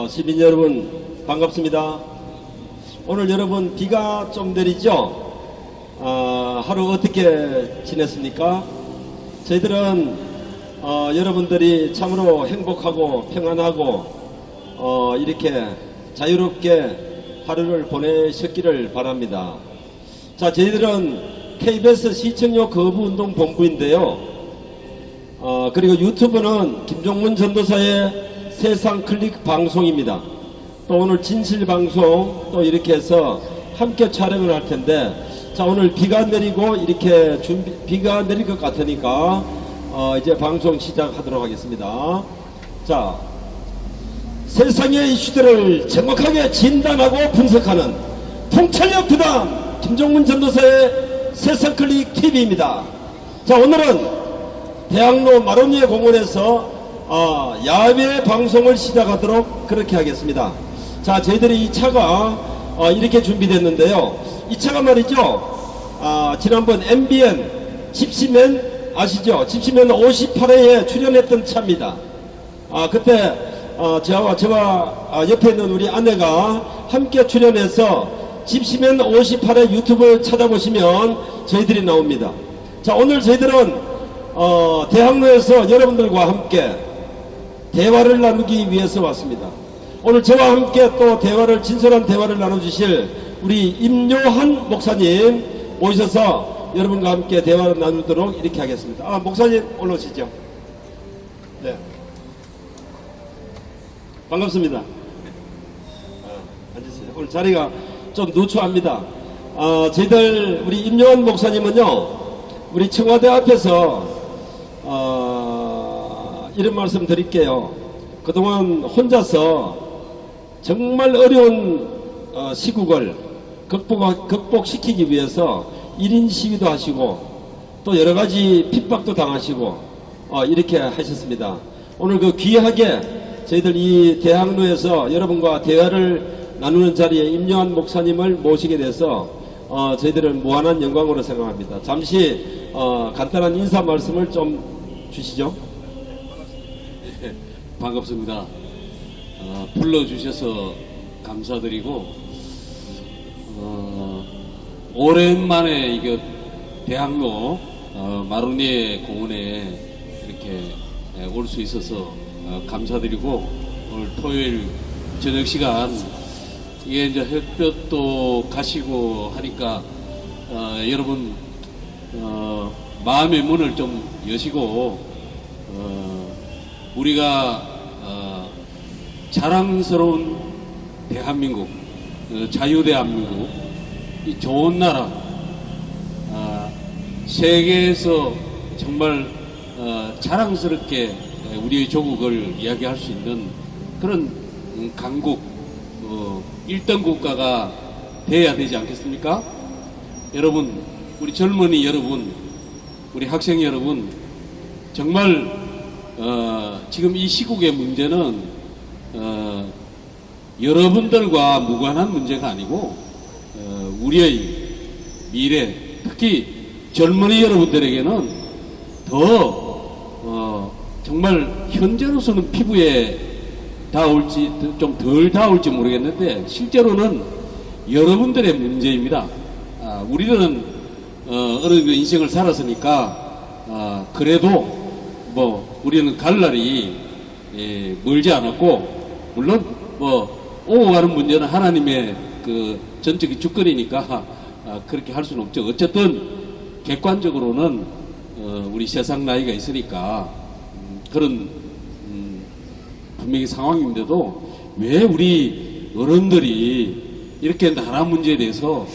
시민 여러분 반갑습니다. 오늘 여러분 비가 좀 내리죠? 하루 어떻게 지냈습니까? 저희들은 여러분들이 참으로 행복하고 평안하고 이렇게 자유롭게 하루를 보내셨기를 바랍니다. 자, 저희들은 KBS 시청료 거부운동 본부인데요. 그리고 유튜브는 김종문 전도사의 세상 클릭 방송입니다. 또 오늘 진실 방송 또 이렇게 해서 함께 촬영을 할 텐데, 자, 오늘 비가 내리고 이렇게 비가 내릴 것 같으니까 이제 방송 시작하도록 하겠습니다. 자, 세상의 이슈들을 정확하게 진단하고 분석하는 통찰력 부담 김종문 전도사의 세상 클릭 TV입니다. 자, 오늘은 대학로 마로니에 공원에서 야외 방송을 시작하도록 그렇게 하겠습니다. 자, 저희들이 이 차가 이렇게 준비됐는데요. 이 차가 말이죠, 지난번 MBN 집시맨 아시죠? 집시맨 58회에 출연했던 차입니다. 그때 저와 옆에 있는 우리 아내가 함께 출연해서 집시맨 58회 유튜브 찾아보시면 저희들이 나옵니다. 자, 오늘 저희들은 대학로에서 여러분들과 함께 대화를 나누기 위해서 왔습니다. 오늘 저와 함께 또 진솔한 대화를 나눠주실 우리 임요한 목사님 오셔서 여러분과 함께 대화를 나누도록 이렇게 하겠습니다. 목사님 올라오시죠. 네, 반갑습니다. 앉으세요. 오늘 자리가 좀 누추합니다. 저희들 우리 임요한 목사님은요, 우리 청와대 앞에서 이런 말씀 드릴게요. 그동안 혼자서 정말 어려운 시국을 극복시키기 위해서 1인 시위도 하시고 또 여러가지 핍박도 당하시고 이렇게 하셨습니다. 오늘 그 귀하게 저희들 이 대학로에서 여러분과 대화를 나누는 자리에 임요한 목사님을 모시게 돼서 저희들은 무한한 영광으로 생각합니다. 잠시 간단한 인사 말씀을 좀 주시죠. 네, 반갑습니다. 불러주셔서 감사드리고 오랜만에 이거 대학로 마로니에 공원에 이렇게 올 수 있어서 감사드리고, 오늘 토요일 저녁 시간 이게 이제 햇볕도 가시고 하니까 여러분 마음의 문을 좀 여시고 우리가 자랑스러운 대한민국, 자유대한민국, 이 좋은 나라, 세계에서 정말 자랑스럽게 우리의 조국을 이야기할 수 있는 그런 강국 1등 국가가 돼야 되지 않겠습니까? 여러분, 우리 젊은이 여러분, 우리 학생 여러분, 정말 지금 이 시국의 문제는 여러분들과 무관한 문제가 아니고 우리의 미래, 특히 젊은이 여러분들에게는 더 정말 현재로서는 피부에 닿을지 좀 덜 닿을지 모르겠는데 실제로는 여러분들의 문제입니다. 우리들은 어느 정도 인생을 살았으니까 그래도 뭐 우리는 갈 날이 멀지 않았고, 물론 뭐 오고 가는 문제는 하나님의 그 전적인 주권이니까 그렇게 할 수는 없죠. 어쨌든 객관적으로는 우리 세상 나이가 있으니까 그런 분명히 상황인데도 왜 우리 어른들이 이렇게 나라 문제에 대해서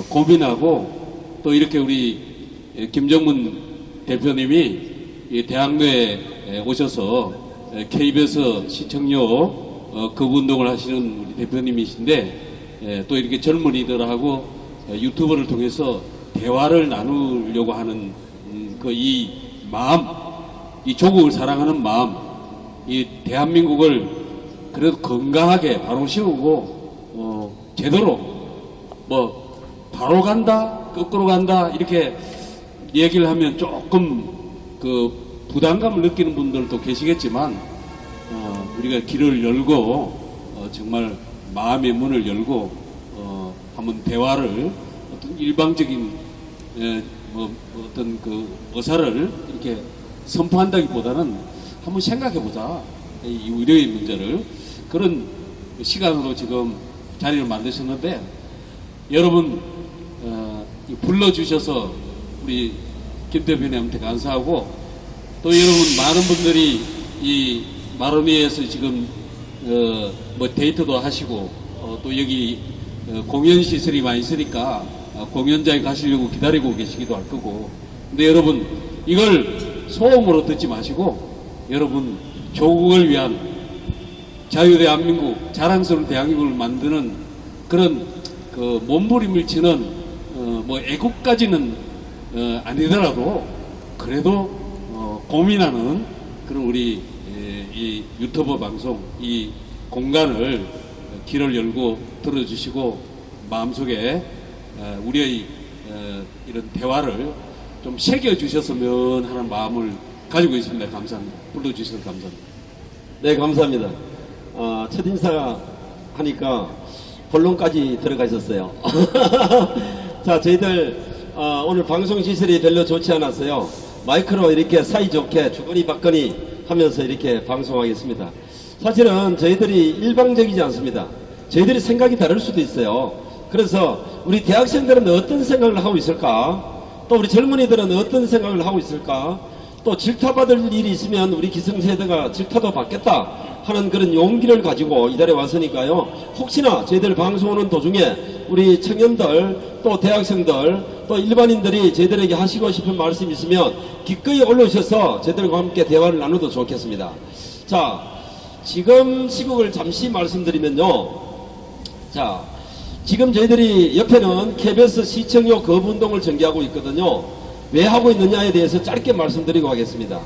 고민하고, 또 이렇게 우리 김정문 대표님이 이 대학로에 오셔서 KBS 시청료 거부운동을 하시는 우리 대표님이신데, 또 이렇게 젊은이들하고 유튜브를 통해서 대화를 나누려고 하는 그 이 마음, 이 조국을 사랑하는 마음, 이 대한민국을 그래도 건강하게 바로 세우고 제대로 뭐 바로 간다, 거꾸로 간다 이렇게 얘기를 하면 조금 그 부담감을 느끼는 분들도 계시겠지만, 우리가 길을 열고 정말 마음의 문을 열고 한번 대화를 어떤 일방적인 뭐 어떤 그 의사를 이렇게 선포한다기보다는 한번 생각해보자, 이 의료의 문제를. 그런 시간으로 지금 자리를 만드셨는데, 여러분 불러주셔서 우리 김 대표님한테 감사하고, 또 여러분 많은 분들이 이 마로니에서 지금 뭐 데이트도 하시고 또 여기 공연 시설이 많이 있으니까 공연장에 가시려고 기다리고 계시기도 할 거고, 근데 여러분 이걸 소음으로 듣지 마시고, 여러분 조국을 위한 자유대한민국, 자랑스러운 대한민국을 만드는 그런 그 몸부림을 치는 뭐 애국까지는 아니더라도 그래도 고민하는 그런 우리 이 유튜버 방송, 이 공간을 길을 열고 들어주시고 마음속에 우리의 이런 대화를 좀 새겨주셨으면 하는 마음을 가지고 있습니다. 감사합니다. 불러주셔서 감사합니다. 네, 감사합니다. 첫인사 하니까 본론까지 들어가셨어요. 자, 저희들 오늘 방송 시설이 별로 좋지 않았어요. 마이크로 이렇게 사이좋게 주거니 받거니 하면서 이렇게 방송하겠습니다. 사실은 저희들이 일방적이지 않습니다. 저희들이 생각이 다를 수도 있어요. 그래서 우리 대학생들은 어떤 생각을 하고 있을까? 또 우리 젊은이들은 어떤 생각을 하고 있을까? 또 질타받을 일이 있으면 우리 기성세대가 질타도 받겠다 하는 그런 용기를 가지고 이 자리에 왔으니까요. 혹시나 저희들 방송하는 도중에 우리 청년들, 또 대학생들, 또 일반인들이 저희들에게 하시고 싶은 말씀이 있으면 기꺼이 올라오셔서 저희들과 함께 대화를 나눠도 좋겠습니다. 자, 지금 시국을 잠시 말씀드리면요. 자, 지금 저희들이 옆에는 KBS 시청료 거부운동을 전개하고 있거든요. 왜 하고 있느냐에 대해서 짧게 말씀드리고 하겠습니다.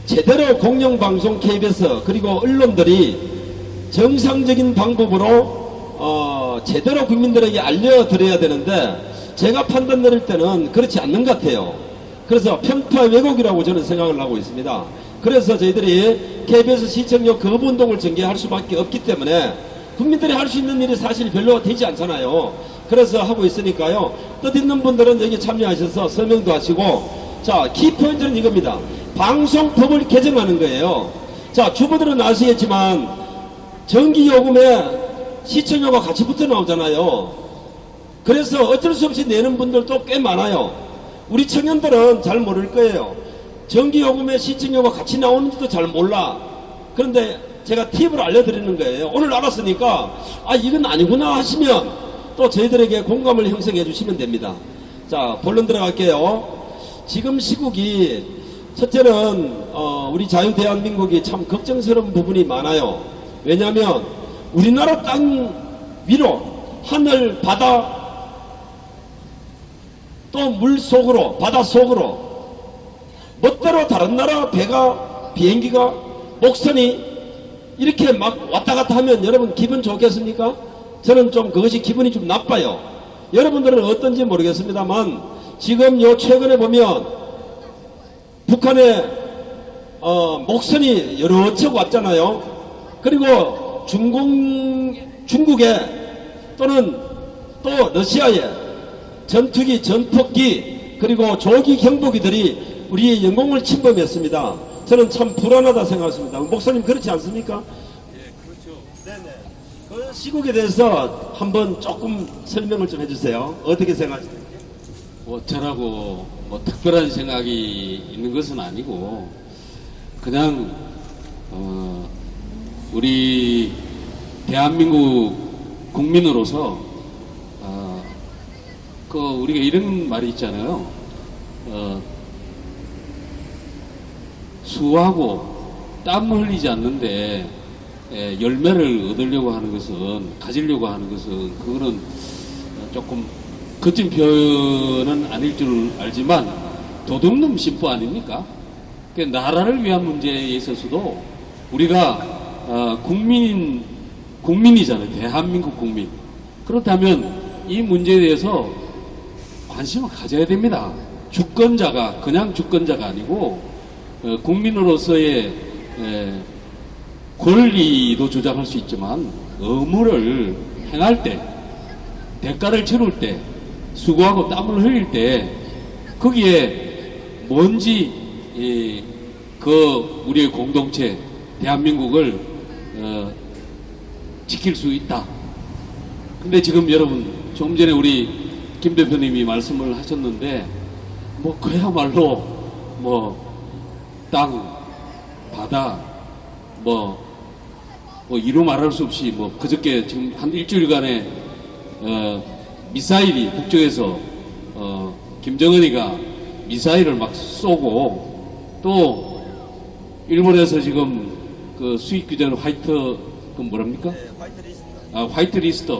제대로 공영방송 KBS 그리고 언론들이 정상적인 방법으로 제대로 국민들에게 알려드려야 되는데, 제가 판단 내릴 때는 그렇지 않는 것 같아요. 그래서 편파 왜곡이라고 저는 생각을 하고 있습니다. 그래서 저희들이 KBS 시청료 거부운동을 전개할 수밖에 없기 때문에 국민들이 할 수 있는 일이 사실 별로 되지 않잖아요. 그래서 하고 있으니까요. 뜻있는 분들은 여기 참여하셔서 설명도 하시고, 자, 키포인트는 이겁니다. 방송법을 개정하는 거예요. 자, 주부들은 아시겠지만 전기요금에 시청료가 같이 붙어 나오잖아요. 그래서 어쩔 수 없이 내는 분들도 꽤 많아요. 우리 청년들은 잘 모를 거예요. 전기요금에 시청료가 같이 나오는지도 잘 몰라. 그런데 제가 팁을 알려드리는 거예요. 오늘 알았으니까 이건 아니구나 하시면 또 저희들에게 공감을 형성해 주시면 됩니다. 자, 본론 들어갈게요. 지금 시국이 첫째는 우리 자유대한민국이 참 걱정스러운 부분이 많아요. 왜냐하면 우리나라 땅 위로 하늘, 바다, 또 물 속으로, 바다 속으로 멋대로 다른 나라 배가, 비행기가, 목선이 이렇게 막 왔다 갔다 하면 여러분 기분 좋겠습니까? 저는 좀 그것이 기분이 좀 나빠요. 여러분들은 어떤지 모르겠습니다만 지금 요 최근에 보면 북한의 목선이 여러 척 왔잖아요. 그리고 중국에 또는 또 러시아에 전투기, 전폭기 그리고 조기 경보기들이 우리의 영공을 침범했습니다. 저는 참 불안하다 생각했습니다. 목사님 그렇지 않습니까? 예, 그렇죠. 네네. 그 시국에 대해서 한번 조금 설명을 좀 해주세요. 어떻게 생각하십니까? 저라고 뭐 특별한 생각이 있는 것은 아니고 그냥 우리 대한민국 국민으로서 우리가 이런 말이 있잖아요. 수하고 땀을 흘리지 않는데 열매를 얻으려고 하는 것은, 가지려고 하는 것은 그거는 조금 거친 표현은 아닐 줄 알지만 도둑놈 심보 아닙니까? 그러니까 나라를 위한 문제에 있어서도 우리가 국민이잖아요. 대한민국 국민. 그렇다면 이 문제에 대해서 관심을 가져야 됩니다. 주권자가 그냥 주권자가 아니고 국민으로서의 권리도 주장할 수 있지만 의무를 행할 때, 대가를 치를 때, 수고하고 땀을 흘릴 때 거기에 뭔지 우리의 공동체 대한민국을 지킬 수 있다. 근데 지금 여러분 좀 전에 우리 김 대표님이 말씀을 하셨는데 뭐 그야말로 땅, 바다, 이루 말할 수 없이 그저께 지금 한 일주일간에 미사일이 북쪽에서 김정은이가 미사일을 막 쏘고 또 일본에서 지금 그 수입 규제는 화이트 뭐랍니까? 화이트 리스트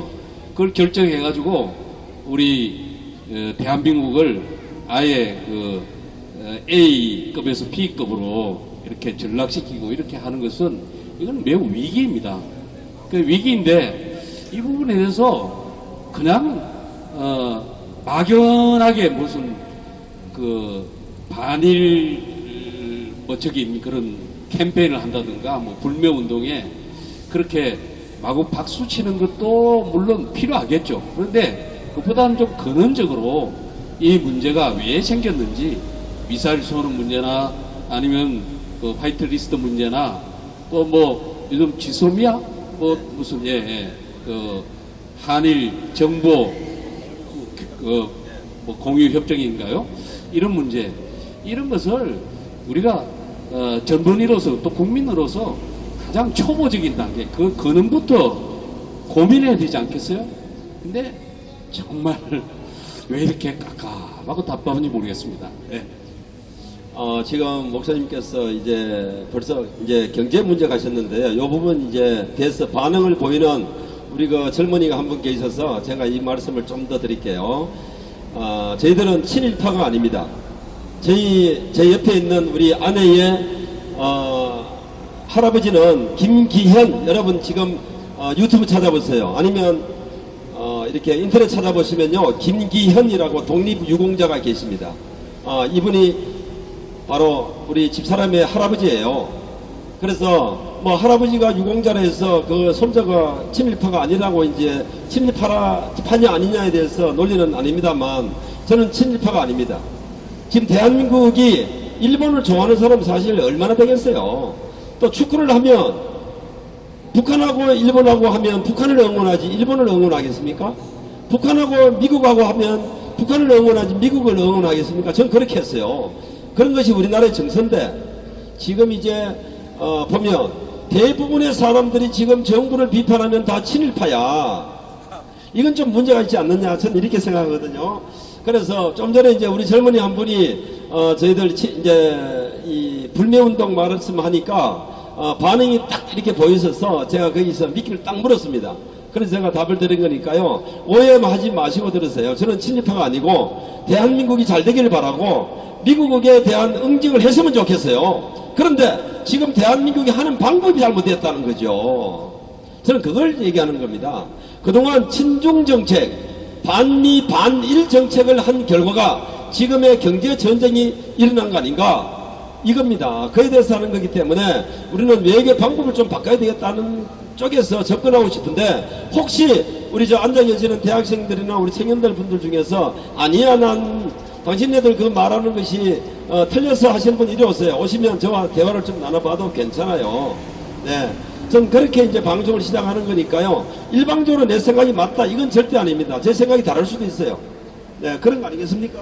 그걸 결정해가지고 우리 대한민국을 아예 A급에서 B급으로 이렇게 전락시키고 이렇게 하는 것은 이건 매우 위기입니다. 그 위기인데 이 부분에 대해서 그냥 막연하게 무슨 반일 적인 그런 캠페인을 한다든가 불매 운동에 그렇게 마구 박수 치는 것도 물론 필요하겠죠. 그런데 그보다는 좀 근원적으로 이 문제가 왜 생겼는지 미사일 쏘는 문제나 아니면 화이트 리스트 문제나 또 요즘 지소미아 무슨 한일 정보 공유 협정인가요? 이런 문제 이런 것을 우리가 전문의로서 또 국민으로서 가장 초보적인 단계 그 근원부터 고민해야 되지 않겠어요? 근데 정말 왜 이렇게 깝깝하고 답답한지 모르겠습니다. 네. 지금 목사님께서 벌써 경제 문제 가셨는데요. 이 부분 대해서 반응을 보이는 우리 젊은이가 한 분 계셔서 제가 이 말씀을 좀 더 드릴게요. 저희들은 친일파가 아닙니다. 제 옆에 있는 우리 아내의 할아버지는 김기현, 여러분 지금 유튜브 찾아보세요. 아니면 이렇게 인터넷 찾아보시면요, 김기현이라고 독립유공자가 계십니다. 이분이 바로 우리 집사람의 할아버지예요. 그래서 할아버지가 유공자라 해서 그 손자가 친일파가 아니라고 친일파냐 아니냐에 대해서 논리는 아닙니다만 저는 친일파가 아닙니다. 지금 대한민국이 일본을 좋아하는 사람 사실 얼마나 되겠어요. 또 축구를 하면 북한하고 일본하고 하면 북한을 응원하지 일본을 응원하겠습니까? 북한하고 미국하고 하면 북한을 응원하지 미국을 응원하겠습니까? 전 그렇게 했어요. 그런 것이 우리나라의 정서인데 지금 보면 대부분의 사람들이 지금 정부를 비판하면 다 친일파야. 이건 좀 문제가 있지 않느냐 저는 이렇게 생각하거든요. 그래서 좀 전에 우리 젊은이 한 분이 저희들 이 불매운동 말씀하니까 반응이 딱 이렇게 보이셔서 제가 거기서 미끼를 딱 물었습니다. 그래서 제가 답을 드린 거니까요. 오해하지 마시고 들으세요. 저는 친일파가 아니고 대한민국이 잘 되기를 바라고 미국에 대한 응징을 했으면 좋겠어요. 그런데 지금 대한민국이 하는 방법이 잘못됐다는 거죠. 저는 그걸 얘기하는 겁니다. 그동안 친중 정책, 반미 반일 정책을 한 결과가 지금의 경제 전쟁이 일어난 거 아닌가? 이겁니다. 그에 대해서 하는 거기 때문에 우리는 외교 방법을 좀 바꿔야 되겠다는 쪽에서 접근하고 싶은데, 혹시 우리 저 앉아 계시는 대학생들이나 우리 청년들 분들 중에서 아니야 난 당신네들 그 말하는 것이 틀려서 하시는 분 이리 오세요. 오시면 저와 대화를 좀 나눠봐도 괜찮아요. 네. 전 그렇게 이제 방송을 시작하는 거니까요. 일방적으로 내 생각이 맞다 이건 절대 아닙니다. 제 생각이 다를 수도 있어요. 네, 그런 거 아니겠습니까?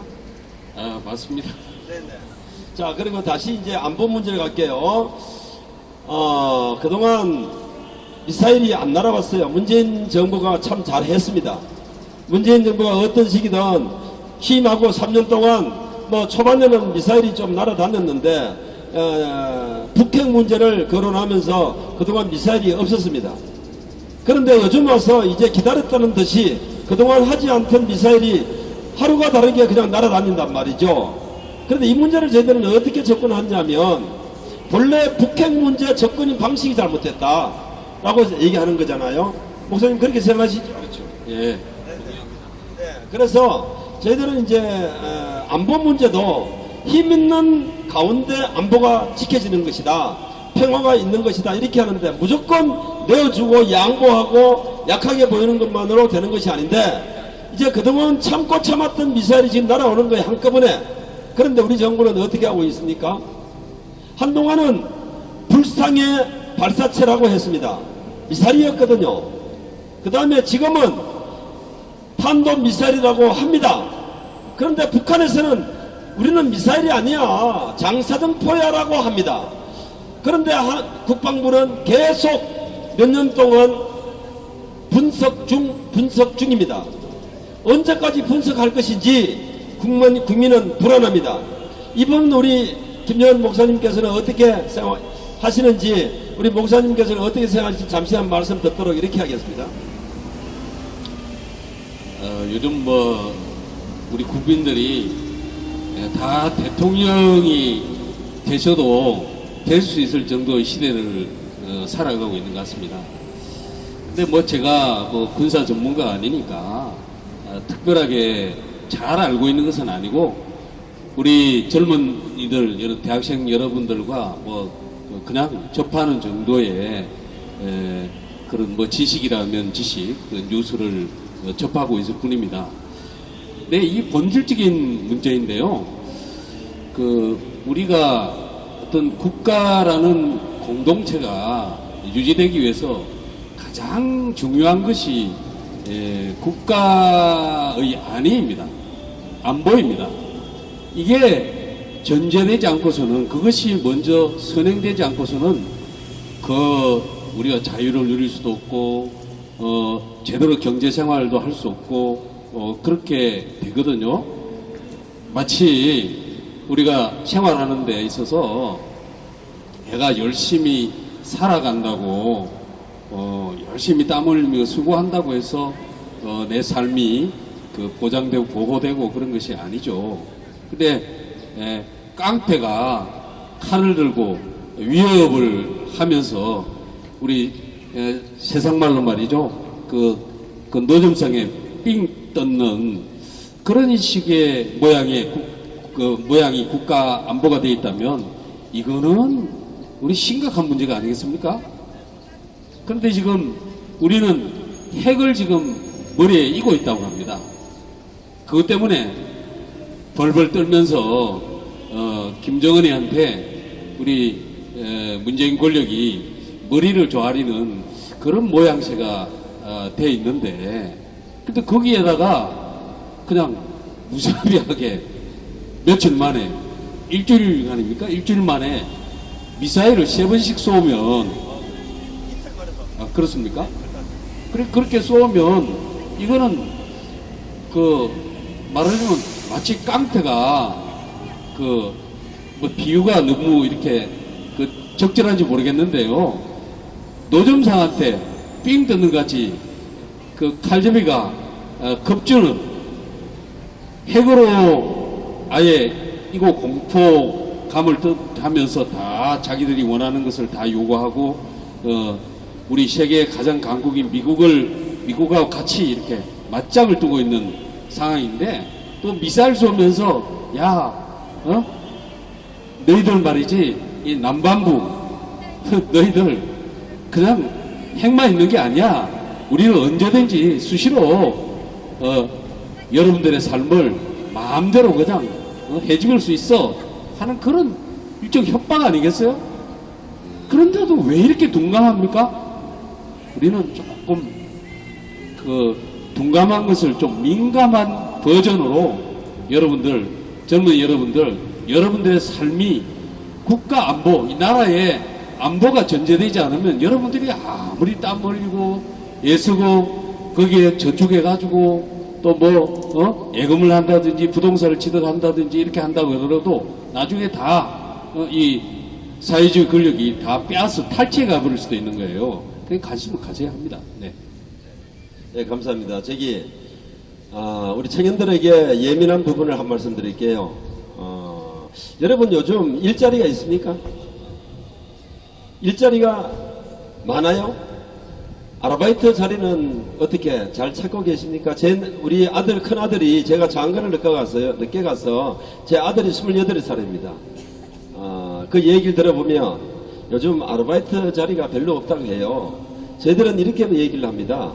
아, 맞습니다. 네네. 자, 그리고 다시 이제 안보 문제를 갈게요. 그동안 미사일이 안 날아왔어요. 문재인 정부가 참 잘했습니다. 문재인 정부가 어떤 시기든 취임하고 3년 동안 뭐 초반에는 미사일이 좀 날아다녔는데 북핵 문제를 거론하면서 그동안 미사일이 없었습니다. 그런데 요즘 와서 이제 기다렸다는 듯이 그동안 하지 않던 미사일이 하루가 다르게 그냥 날아다닌단 말이죠. 그런데 이 문제를 저희들은 어떻게 접근하냐면 본래 북핵 문제 접근 방식이 잘못됐다라고 얘기하는 거잖아요. 목사님 그렇게 생각하시죠? 그렇죠. 예. 네, 그래서 저희들은 이제 안보 문제도 힘 있는 가운데 안보가 지켜지는 것이다, 평화가 있는 것이다 이렇게 하는데 무조건 내어주고 양보하고 약하게 보이는 것만으로 되는 것이 아닌데, 이제 그동안 참고 참았던 미사일이 지금 날아오는 거예요, 한꺼번에. 그런데 우리 정부는 어떻게 하고 있습니까? 한동안은 불상의 발사체라고 했습니다. 미사일이었거든요. 그 다음에 지금은 탄도 미사일이라고 합니다. 그런데 북한에서는 우리는 미사일이 아니야, 장사등포야라고 합니다. 그런데 국방부는 계속 몇 년 동안 분석 중입니다. 언제까지 분석할 것인지 국민은 불안합니다. 이번 우리 김여한 목사님께서는 어떻게 생각하시는지, 우리 목사님께서는 어떻게 생각하실지 잠시 한 말씀 듣도록 이렇게 하겠습니다. 요즘 뭐 우리 국민들이 다 대통령이 되셔도 될 수 있을 정도의 시대를 살아가고 있는 것 같습니다. 근데 뭐 제가 뭐 군사 전문가가 아니니까 특별하게 잘 알고 있는 것은 아니고, 우리 젊은이들, 대학생 여러분들과 뭐 그냥 접하는 정도의 그런 뭐 지식이라면 지식, 그 뉴스를 접하고 있을 뿐입니다. 네, 이 본질적인 문제인데요. 우리가 어떤 국가라는 공동체가 유지되기 위해서 가장 중요한 것이 국가의 안위입니다. 안보입니다. 이게 전제되지 않고서는, 그것이 먼저 선행되지 않고서는 우리가 자유를 누릴 수도 없고 제대로 경제생활도 할 수 없고 그렇게 되거든요. 마치 우리가 생활하는 데 있어서 내가 열심히 살아간다고 열심히 땀 흘리며 수고한다고 해서 내 삶이 보장되고 보호되고 그런 것이 아니죠. 근데 깡패가 칼을 들고 위협을 하면서 우리 세상말로 말이죠, 그 노점상에 삥 뜯는 그런 식의 모양이 국가 안보가 되어 있다면 이거는 우리 심각한 문제가 아니겠습니까? 그런데 지금 우리는 핵을 지금 머리에 이고 있다고 합니다. 그것 때문에 벌벌 떨면서 김정은이한테 우리 문재인 권력이 머리를 조아리는 그런 모양새가 돼 있는데, 근데 거기에다가 그냥 무자비하게 며칠 만에, 일주일 아닙니까? 일주일 만에 미사일을 3번씩 쏘면, 그렇습니까? 그렇게 쏘면 이거는 말하자면 마치 깡패가 뭐 비유가 너무 이렇게 그 적절한지 모르겠는데요. 노점상한테 삥 뜯는 것 같이 그 칼제비가 급주는 핵으로 아예 이거 공포감을 하면서 다 자기들이 원하는 것을 다 요구하고 우리 세계의 가장 강국인 미국하고 같이 이렇게 맞짱을 뜨고 있는 상황인데 또 미사일 쏘면서 너희들 말이지 이 남반부 너희들 그냥 핵만 있는 게 아니야. 우리는 언제든지 수시로 여러분들의 삶을 마음대로 그냥 해집을 수 있어 하는 그런 일종 협박 아니겠어요? 그런데도 왜 이렇게 둔감합니까? 우리는 조금 그 둔감한 것을 좀 민감한 버전으로 여러분들, 젊은 여러분들, 여러분들의 삶이 국가 안보, 이 나라의 안보가 전제되지 않으면 여러분들이 아무리 땀 흘리고 애쓰고 거기에 저축해가지고 또 뭐 예금을 한다든지 부동산을 취득한다든지 이렇게 한다고 그러도 나중에 다 이 사회주의 권력이 다 빼앗아 탈취해 가버릴 수도 있는 거예요. 그게 관심을 가져야 합니다. 네. 네, 감사합니다. 우리 청년들에게 예민한 부분을 한 말씀 드릴게요. 여러분 요즘 일자리가 있습니까? 일자리가 많아요? 아르바이트 자리는 어떻게 잘 찾고 계십니까? 우리 아들, 큰 아들이 제가 장가를 늦게 가서 제 아들이 28살입니다. 그 얘기를 들어보면 요즘 아르바이트 자리가 별로 없다고 해요. 저희들은 이렇게 얘기를 합니다.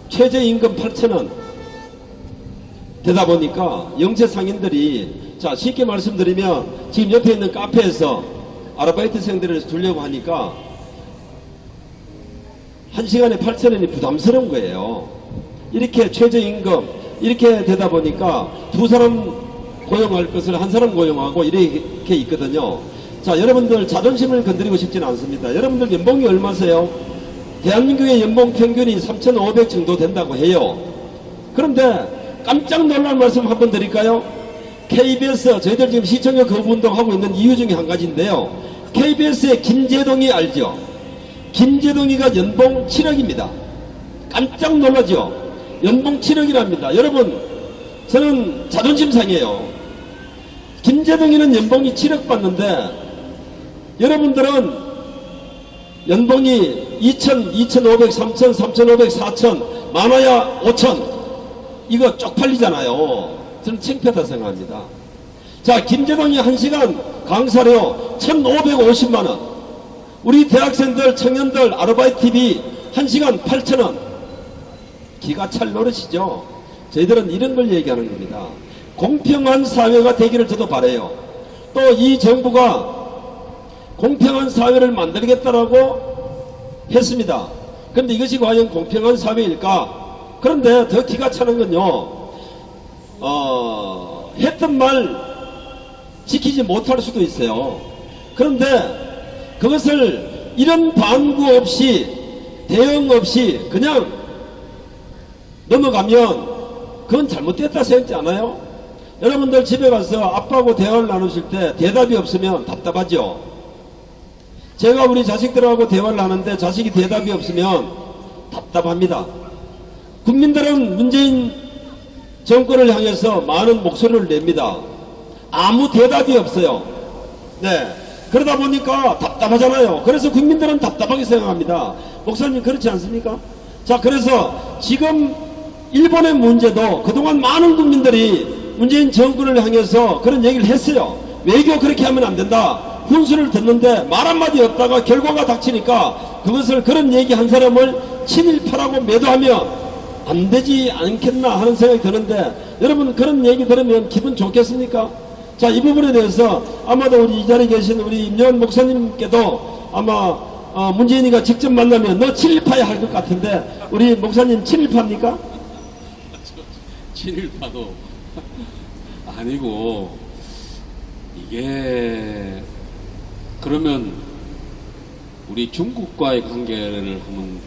최저임금 8,000원 되다 보니까 영세 상인들이 자 쉽게 말씀드리면 지금 옆에 있는 카페에서 아르바이트생들을 두려고 하니까 1시간에 8,000원이 부담스러운 거예요. 이렇게 최저임금 이렇게 되다 보니까 두 사람 고용할 것을 한 사람 고용하고 이렇게 있거든요. 자, 여러분들 자존심을 건드리고 싶지는 않습니다. 여러분들 연봉이 얼마세요? 대한민국의 연봉 평균이 3,500 정도 된다고 해요. 그런데 깜짝 놀랄 말씀 한번 드릴까요? KBS, 저희들 지금 시청역 거부운동 하고 있는 이유 중에 한 가지인데요. KBS의 김재동이 알죠? 김재동이가 연봉 7억입니다. 깜짝 놀라죠? 연봉 7억이랍니다. 여러분, 저는 자존심 상해요. 김재동이는 연봉이 7억 받는데 여러분들은 연봉이 2,000, 2,500, 3,000, 3,500, 4,000, 많아야 5,000 이거 쪽팔리잖아요. 저는 창피하다 생각합니다. 자, 김재동이 1시간 강사료 1,550만원, 우리 대학생들, 청년들 아르바이트 TV 1시간 8,000원. 기가 찰 노릇이죠. 저희들은 이런 걸 얘기하는 겁니다. 공평한 사회가 되기를 저도 바라요. 또 이 정부가 공평한 사회를 만들겠다라고 했습니다. 그런데 이것이 과연 공평한 사회일까? 그런데 더 기가 차는 건요, 했던 말 지키지 못할 수도 있어요. 그런데 그것을 이런 반구 없이 대응 없이 그냥 넘어가면 그건 잘못됐다 생각지 않아요? 여러분들 집에 가서 아빠하고 대화를 나누실 때 대답이 없으면 답답하죠? 제가 우리 자식들하고 대화를 하는데 자식이 대답이 없으면 답답합니다. 국민들은 문재인 정권을 향해서 많은 목소리를 냅니다. 아무 대답이 없어요. 네. 그러다 보니까 답답하잖아요. 그래서 국민들은 답답하게 생각합니다. 목사님 그렇지 않습니까? 자, 그래서 지금 일본의 문제도 그동안 많은 국민들이 문재인 정권을 향해서 그런 얘기를 했어요. 외교 그렇게 하면 안 된다. 훈수를 듣는데 말 한마디 없다가 결과가 닥치니까 그것을 그런 얘기 한 사람을 친일파라고 매도하면 안 되지 않겠나 하는 생각이 드는데 여러분 그런 얘기 들으면 기분 좋겠습니까? 자, 이 부분에 대해서 아마도 우리 이 자리에 계신 우리 임요한 목사님께도 아마 문재인이가 직접 만나면 너 친일파야 할 것 같은데 우리 목사님 친일파입니까? 친일파도 아니고 이게 그러면 우리 중국과의 관계를 한번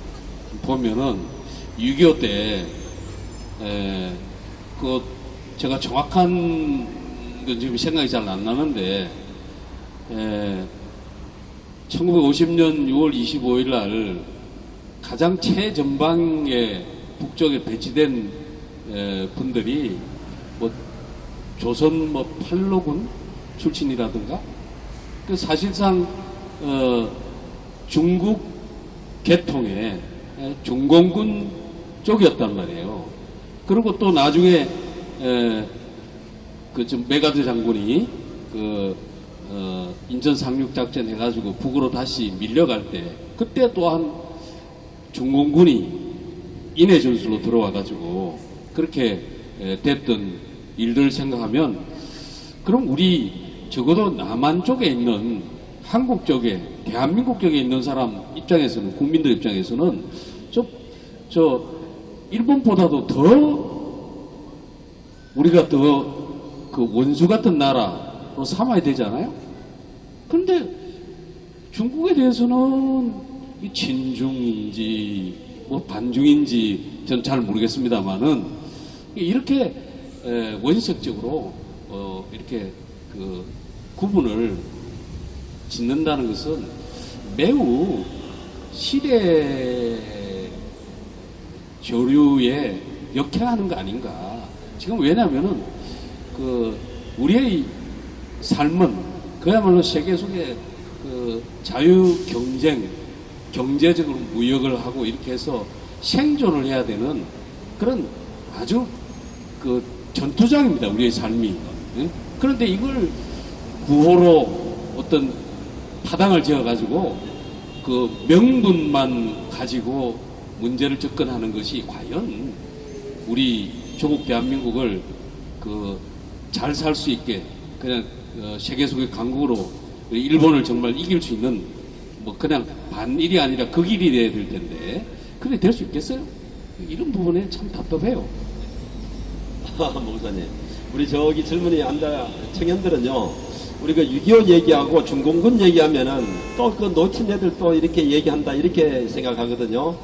보면은 6.25 때 그 제가 정확한 건 지금 생각이 잘 안 나는데 1950년 6월 25일 날 가장 최전방에 북쪽에 배치된 분들이 뭐 조선 뭐 팔로군 출신이라든가 그 사실상 중국 계통의 중공군 쪽이었단 말이에요. 그리고 또 나중에 그 좀 메가드 장군이 그 인천 상륙 작전 해가지고 북으로 다시 밀려갈 때 그때 또한 중공군이 인해 전술로 들어와가지고 그렇게 됐던 일들을 생각하면 그럼 우리 적어도 남한 쪽에 있는 한국 쪽에 대한민국 쪽에 있는 사람 입장에서는 국민들 입장에서는 저 일본보다도 더 우리가 더 그 원수 같은 나라로 삼아야 되잖아요. 그런데 중국에 대해서는 이 친중인지 뭐 반중인지 전 잘 모르겠습니다만은 이렇게 원색적으로 이렇게 그 구분을 짓는다는 것은 매우 시대 교류에 역행하는 거 아닌가. 지금 왜냐하면은 그 우리의 삶은 그야말로 세계 속에 그 자유 경쟁, 경제적으로 무역을 하고 이렇게 해서 생존을 해야 되는 그런 아주 그 전투장입니다. 우리의 삶이. 그런데 이걸 구호로 어떤 파당을 지어가지고 그 명분만 가지고 문제를 접근하는 것이 과연 우리 조국 대한민국을 그 잘 살 수 있게 그냥 세계 속의 강국으로 일본을 정말 이길 수 있는 뭐 그냥 반일이 아니라 극일이 돼야 될 텐데 그게 될 수 있겠어요? 이런 부분에 참 답답해요. 목사님, 우리 저기 젊은이 앉아 청년들은요, 우리가 6.25 얘기하고 중공군 얘기하면은 또 그 놓친 애들 또 이렇게 얘기한다 이렇게 생각하거든요.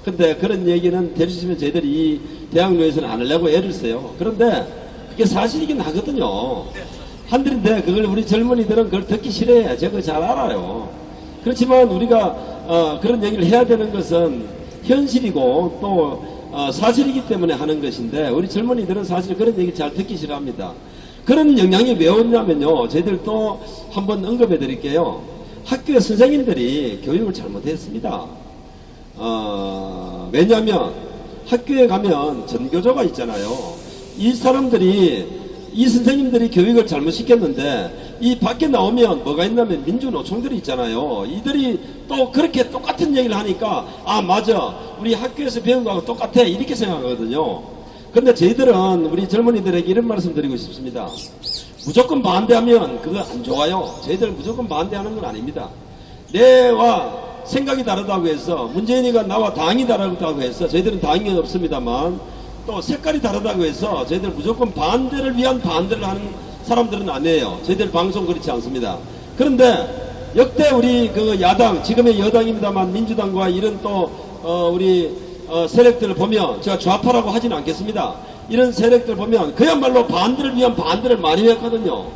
근데 그런 얘기는 될 수 있으면 저희들이 이 대학로에서는 안 하려고 애를 써요. 그런데 그게 사실이긴 하거든요. 한들인데 그걸 우리 젊은이들은 그걸 듣기 싫어해. 제가 잘 알아요. 그렇지만 우리가 그런 얘기를 해야 되는 것은 현실이고 또 사실이기 때문에 하는 것인데 우리 젊은이들은 사실 그런 얘기 잘 듣기 싫어합니다. 그런 영향이 왜 오냐면요. 저희들 또 한번 언급해 드릴게요. 학교의 선생님들이 교육을 잘못했습니다. 왜냐하면 학교에 가면 전교조가 있잖아요. 이 사람들이 이 선생님들이 교육을 잘못 시켰는데 이 밖에 나오면 뭐가 있냐면 민주노총들이 있잖아요. 이들이 또 그렇게 똑같은 얘기를 하니까 아 맞아 우리 학교에서 배운 거하고 똑같아 이렇게 생각하거든요. 그런데 저희들은 우리 젊은이들에게 이런 말씀 드리고 싶습니다. 무조건 반대하면 그거 안 좋아요. 저희들 무조건 반대하는 건 아닙니다. 내와 생각이 다르다고 해서 문재인이가 나와 당이 다르다고 해서 저희들은 당이 없습니다만 또 색깔이 다르다고 해서 저희들 무조건 반대를 위한 반대를 하는 사람들은 아니에요. 저희들 방송 그렇지 않습니다. 그런데 역대 우리 그 야당 지금의 여당입니다만 민주당과 이런 또 우리 세력들을 보면 제가 좌파라고 하지는 않겠습니다. 이런 세력들 보면 그야말로 반대를 위한 반대를 많이 했거든요.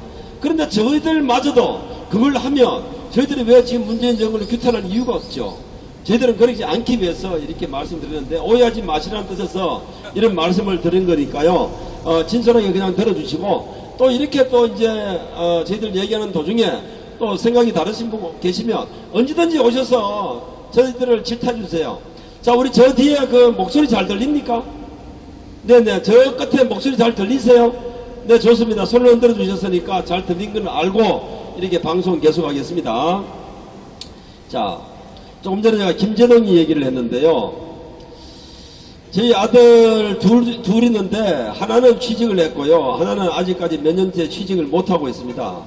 그런데 저희들마저도 그걸 하면 저희들이 왜 지금 문재인 정부를 규탄할 이유가 없죠. 저희들은 그러지 않기 위해서 이렇게 말씀드리는데 오해하지 마시라는 뜻에서 이런 말씀을 드린 거니까요. 진솔하게 그냥 들어주시고 또 이렇게 또 이제 저희들 얘기하는 도중에 또 생각이 다르신 분 계시면 언제든지 오셔서 저희들을 질타주세요. 자, 우리 저 뒤에 그 목소리 잘 들립니까? 네네, 저 끝에 목소리 잘 들리세요? 네, 좋습니다. 손을 흔들어 주셨으니까 잘 들린 건 알고 이렇게 방송 계속하겠습니다. 자, 조금 전에 제가 김재동이 얘기를 했는데요. 저희 아들 둘 있는데 하나는 취직을 했고요. 하나는 아직까지 몇 년째 취직을 못하고 있습니다.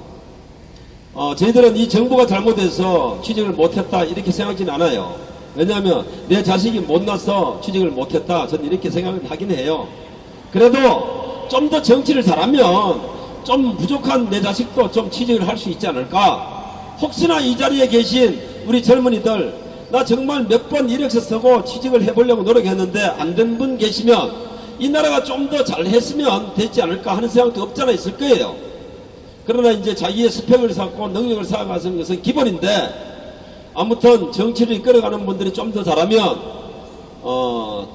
저희들은 이 정부가 잘못해서 취직을 못했다 이렇게 생각하지는 않아요. 왜냐하면 내 자식이 못나서 취직을 못했다 저는 이렇게 생각을 하긴 해요. 그래도 좀 더 정치를 잘하면 좀 부족한 내 자식도 좀 취직을 할 수 있지 않을까. 혹시나 이 자리에 계신 우리 젊은이들 나 정말 몇 번 이력서 쓰고 취직을 해보려고 노력했는데 안 된 분 계시면 이 나라가 좀 더 잘했으면 되지 않을까 하는 생각도 없잖아 있을 거예요. 그러나 이제 자기의 스펙을 쌓고 능력을 쌓아가는 것은 기본인데, 아무튼 정치를 이끌어가는 분들이 좀 더 잘하면 더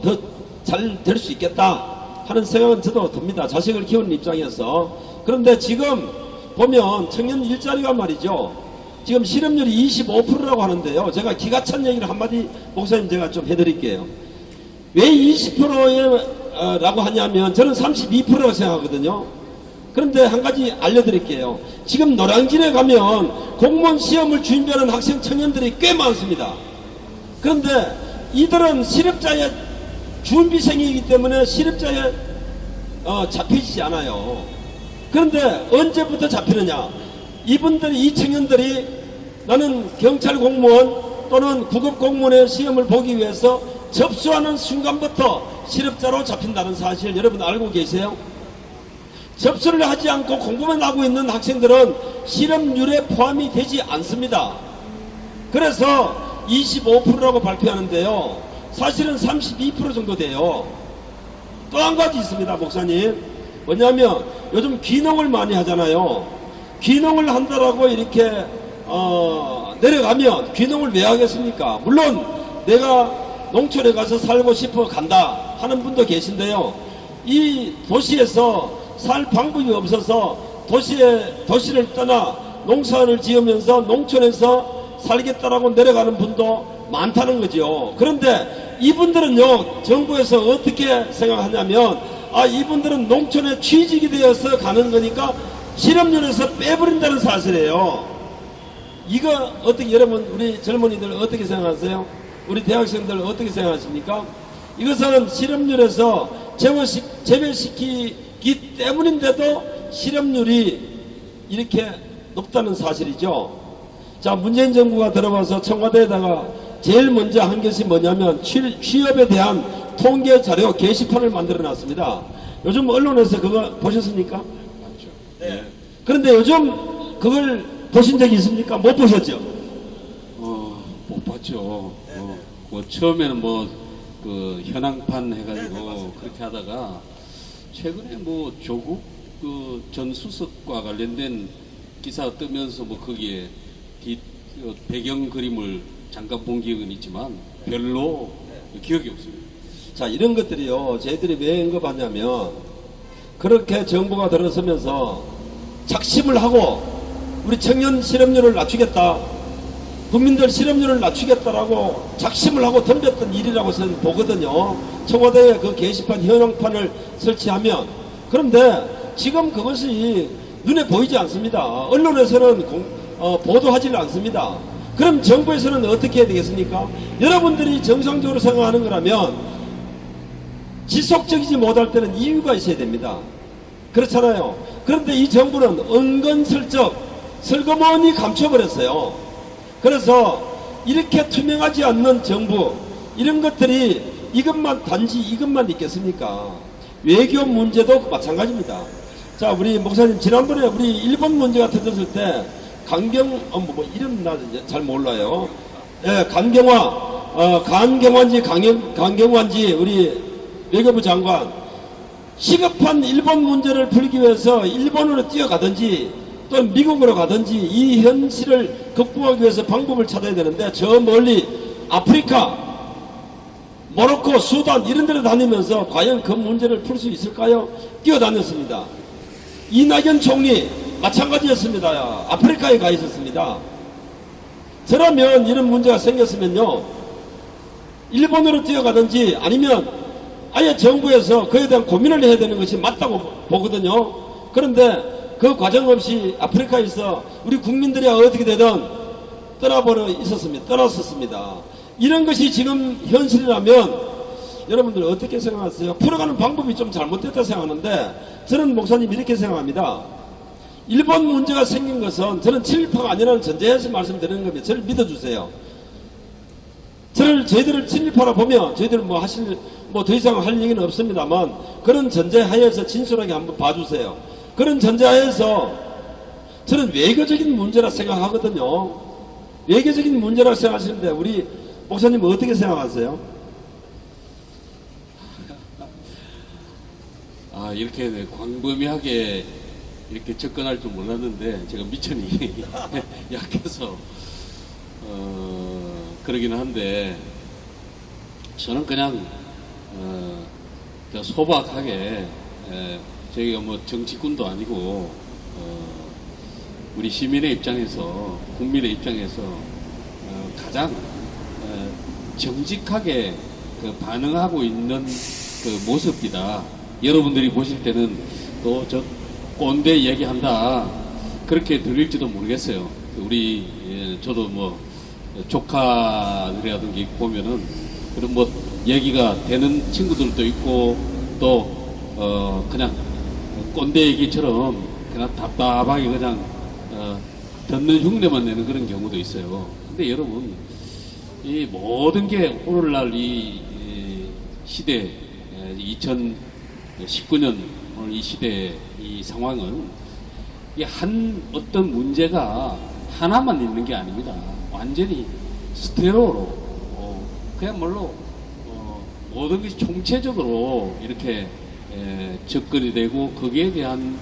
잘 될 수 있겠다 하는 생각은 저도 듭니다. 자식을 키우는 입장에서. 그런데 지금 보면 청년 일자리가 말이죠, 지금 실업률이 25%라고 하는데요. 제가 기가 찬 얘기를 한마디 목사님 제가 좀 해드릴게요. 왜 20%라고 하냐면 저는 32%라고 생각하거든요. 그런데 한 가지 알려드릴게요. 지금 노량진에 가면 공무원 시험을 준비하는 학생 청년들이 꽤 많습니다. 그런데 이들은 실업자의 준비생이기 때문에 실업자에 잡히지 않아요. 그런데 언제부터 잡히느냐? 이분들이, 이 청년들이 나는 경찰 공무원 또는 구급 공무원의 시험을 보기 위해서 접수하는 순간부터 실업자로 잡힌다는 사실 여러분 알고 계세요? 접수를 하지 않고 공부만 하고 있는 학생들은 실업률에 포함이 되지 않습니다. 그래서 25%라고 발표하는데요. 사실은 32% 정도 돼요. 또 한 가지 있습니다, 목사님. 뭐냐면 요즘 귀농을 많이 하잖아요. 귀농을 한다라고 이렇게 내려가면 귀농을 왜 하겠습니까? 물론 내가 농촌에 가서 살고 싶어 간다 하는 분도 계신데요. 이 도시에서 살 방법이 없어서 도시를 떠나 농사를 지으면서 농촌에서 살겠다라고 내려가는 분도 많다는 거죠. 그런데 이분들은요, 정부에서 어떻게 생각하냐면, 이분들은 농촌에 취직이 되어서 가는 거니까 실업률에서 빼버린다는 사실이에요. 이거 어떻게, 여러분, 우리 젊은이들 어떻게 생각하세요? 우리 대학생들 어떻게 생각하십니까? 이것은 실업률에서 제외시키기 때문인데도 실업률이 이렇게 높다는 사실이죠. 자, 문재인 정부가 들어와서 청와대에다가 제일 먼저 한 것이 뭐냐면 취업에 대한 통계 자료 게시판을 만들어 놨습니다. 요즘 언론에서 그거 보셨습니까? 맞죠. 네. 그런데 요즘 그걸 보신 적이 있습니까? 못 보셨죠? 못 봤죠. 뭐 처음에는 그 현황판 해가지고 그렇게 하다가 최근에 뭐 조국 그 전 수석과 관련된 기사가 뜨면서 뭐 거기에 배경 그림을 잠깐 본 기억은 있지만 별로 기억이 없습니다. 자, 이런 것들이요, 저희들이 왜 언급하냐면, 그렇게 정부가 들어서면서 작심을 하고 우리 청년 실업률을 낮추겠다, 국민들 실업률을 낮추겠다라고 작심을 하고 덤볐던 일이라고 저는 보거든요. 청와대에 그 게시판 현황판을 설치하면. 그런데 지금 그것이 눈에 보이지 않습니다. 언론에서는 보도하지를 않습니다. 그럼 정부에서는 어떻게 해야 되겠습니까? 여러분들이 정상적으로 생각하는 거라면 지속적이지 못할 때는 이유가 있어야 됩니다. 그렇잖아요. 그런데 이 정부는 은근슬쩍 슬그머니 감춰버렸어요. 그래서 이렇게 투명하지 않는 정부, 이런 것들이 단지 이것만 있겠습니까? 외교 문제도 마찬가지입니다. 자, 우리 목사님, 지난번에 우리 일본 문제가 터졌을 때 이름 나 잘 몰라요. 예, 강경환지 우리 외교부 장관, 시급한 일본 문제를 풀기 위해서 일본으로 뛰어가든지 또는 미국으로 가든지 이 현실을 극복하기 위해서 방법을 찾아야 되는데, 저 멀리 아프리카, 모로코, 수단 이런 데를 다니면서 과연 그 문제를 풀 수 있을까요? 뛰어다녔습니다. 이낙연 총리 마찬가지였습니다. 아프리카에 가 있었습니다. 저라면 이런 문제가 생겼으면요, 일본으로 뛰어가든지 아니면 아예 정부에서 그에 대한 고민을 해야 되는 것이 맞다고 보거든요. 그런데 그 과정 없이 아프리카에서 우리 국민들이 어떻게 되든 떠났었습니다. 이런 것이 지금 현실이라면 여러분들 어떻게 생각하세요? 풀어가는 방법이 좀 잘못됐다 생각하는데, 저는 목사님 이렇게 생각합니다. 일본 문제가 생긴 것은 저는 친일파가 아니라는 전제에서 말씀드리는 겁니다. 저를 믿어주세요. 저희들을 친일파라 보면 저희들은 더 이상 할 얘기는 없습니다만, 그런 전제하에서 진솔하게 한번 봐주세요. 그런 전제하에서 저는 외교적인 문제라 생각하거든요. 외교적인 문제라 생각하시는데 우리 목사님 어떻게 생각하세요? 이렇게 광범위하게 이렇게 접근할 줄 몰랐는데 제가 미천이 약해서 그러기는 한데 저는 그냥 소박하게 저희가 뭐 정치꾼도 아니고 우리 시민의 입장에서 국민의 입장에서 가장 정직하게 그 반응하고 있는 그 모습이다. 여러분들이 보실 때는 또 저 꼰대 얘기한다 그렇게 들릴지도 모르겠어요. 우리 저도 뭐 조카들이라든지 보면은 그런 뭐 얘기가 되는 친구들도 있고 또 그냥 꼰대 얘기처럼 그냥 답답하게 그냥 듣는 흉내만 내는 그런 경우도 있어요. 근데 여러분 이 모든 게 오늘날 이 시대 2019년 오늘 이 시대의 이 상황은 이 한 어떤 문제가 하나만 있는 게 아닙니다. 완전히 스테레오로 그야말로 모든 것이 총체적으로 이렇게 접근이 되고 거기에 대한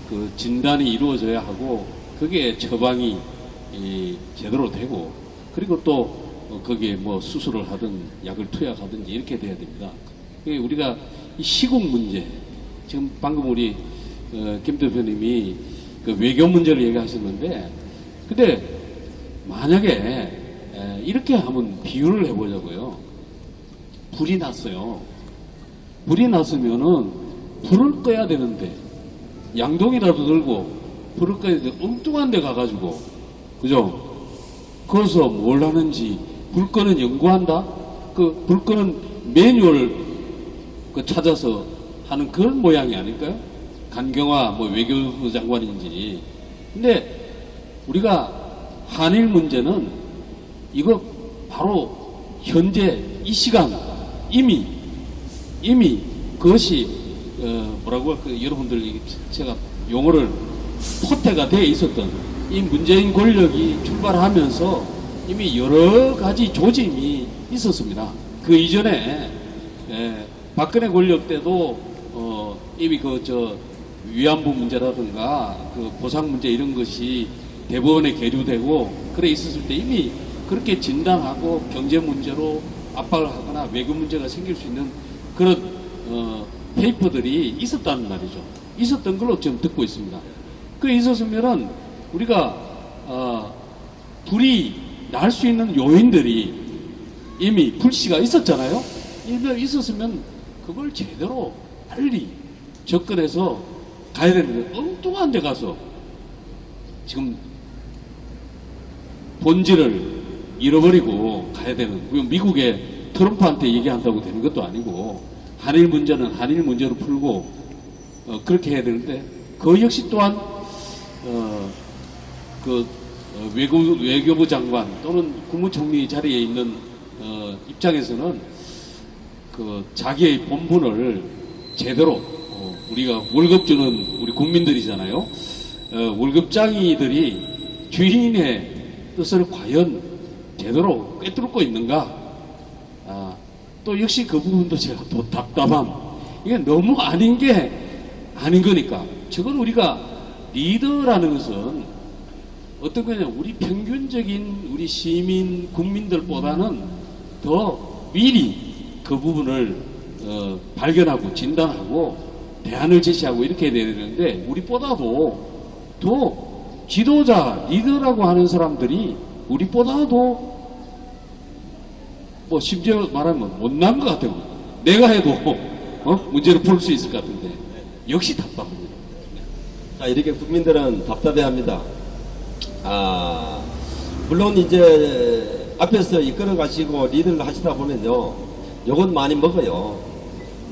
그 진단이 이루어져야 하고 거기에 처방이 제대로 되고 그리고 또 거기에 뭐 수술을 하든 약을 투약하든지 이렇게 돼야 됩니다. 우리가 이 시국 문제 지금 방금 우리 김 대표님이 그 외교 문제를 얘기하셨는데 근데 만약에 이렇게 한번 비유를 해보자고요. 불이 났어요. 불이 났으면은 불을 꺼야 되는데 양동이라도 들고 불을 꺼야 되는데 엉뚱한 데 가가지고 그죠? 거기서 뭘 하는지 불 끄는 연구한다? 그 불 끄는 매뉴얼 그 찾아서 하는 그런 모양이 아닐까요? 간경화 뭐 외교부 장관인지. 근데 우리가 한일 문제는 이거 바로 현재 이 시간 이미 그것이 뭐라고 할까요? 여러분들 제가 용어를 포태가 돼 있었던 이 문재인 권력이 출발하면서 이미 여러 가지 조짐이 있었습니다. 그 이전에 박근혜 권력 때도 이미 위안부 문제라든가 그 보상 문제 이런 것이 대법원에 계류되고 그래 있었을 때 이미 그렇게 진단하고 경제 문제로 압박을 하거나 외교 문제가 생길 수 있는 그런 페이퍼들이 있었다는 말이죠. 있었던 걸로 지금 듣고 있습니다. 그 있었으면은 우리가 불이 날 수 있는 요인들이 이미 불씨가 있었잖아요. 이거 있었으면 그걸 제대로 빨리 접근해서 가야 되는데 엉뚱한 데 가서 지금 본질을 잃어버리고 가야 되는 미국의 트럼프한테 얘기한다고 되는 것도 아니고 한일 문제는 한일 문제로 풀고 그렇게 해야 되는데 그 역시 또한 외교부 장관 또는 국무총리 자리에 있는 입장에서는 그 자기의 본분을 제대로 우리가 월급 주는 우리 국민들이잖아요. 월급장이들이 주인의 뜻을 과연 제대로 꿰뚫고 있는가? 또 역시 그 부분도 제가 또 답답함. 이게 너무 아닌 게 아닌 거니까. 저건 우리가 리더라는 것은 어떤 거냐? 우리 평균적인 우리 시민 국민들보다는 더 미리 그 부분을 발견하고 진단하고 대안을 제시하고 이렇게 해야 되는데 우리보다도 더 지도자 리더라고 하는 사람들이 우리보다도 뭐 심지어 말하면 못난 것 같아요. 내가 해도 문제를 풀 수 있을 것 같은데 역시 답답합니다. 자, 이렇게 국민들은 답답해합니다. 물론 이제 앞에서 이끌어 가시고 리드를 하시다 보면요, 요건 많이 먹어요.